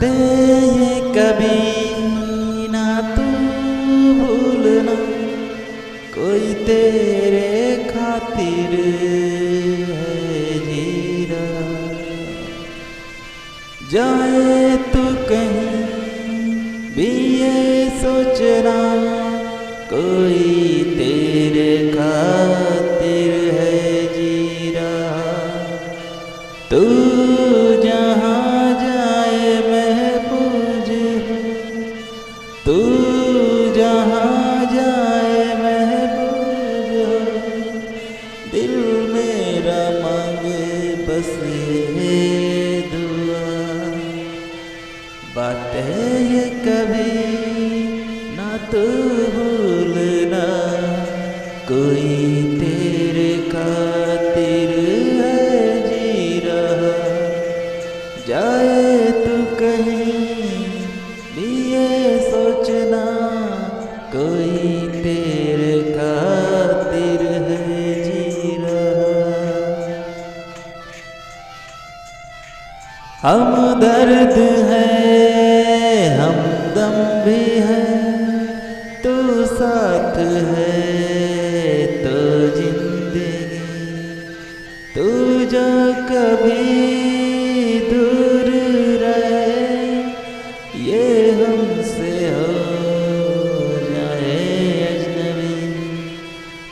ये कभी ना तू भूलना, कोई तेरे खातिर है जी रहा। जाए तू कहीं भी ये सोचना, कोई तेरे खातिर है जी रहा। तू जहाँ जाए महफूज हो, तू जहाँ जाए महफूज हो। दिल मेरा मांगे बस ये दुआ, बात है ये कभी ना तू भूलना, कोई तेरे खातिर है जी रहा। जाए तू कहीं भी ये सोचना, कोई तेरे खातिर है जी रहा। हम दर्द है हमदम भी है, तू साथ है तो जिंदगी। तू जो कभी दूर रहे, ये हमसे हो जाए अजनबी।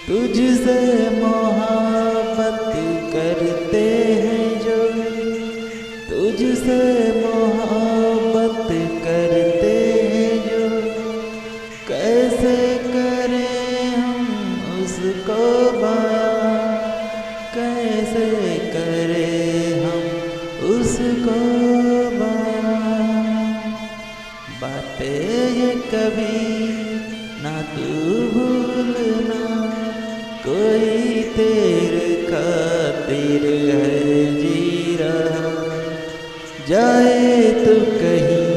तुझसे मोहब्बत करते हैं जो, तुझसे मोहब्बत करते हैं जो, कैसे करें हम उसको बयां, कैसे करें हम उसको बयां। बातें ये कभी ना तू भूलना, कोई तेरे खातिर है जी रहा। जाए तू कहीं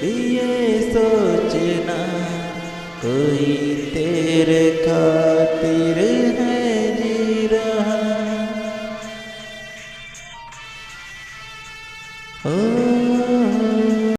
भी ये सोचना, कोई तेरे खातिर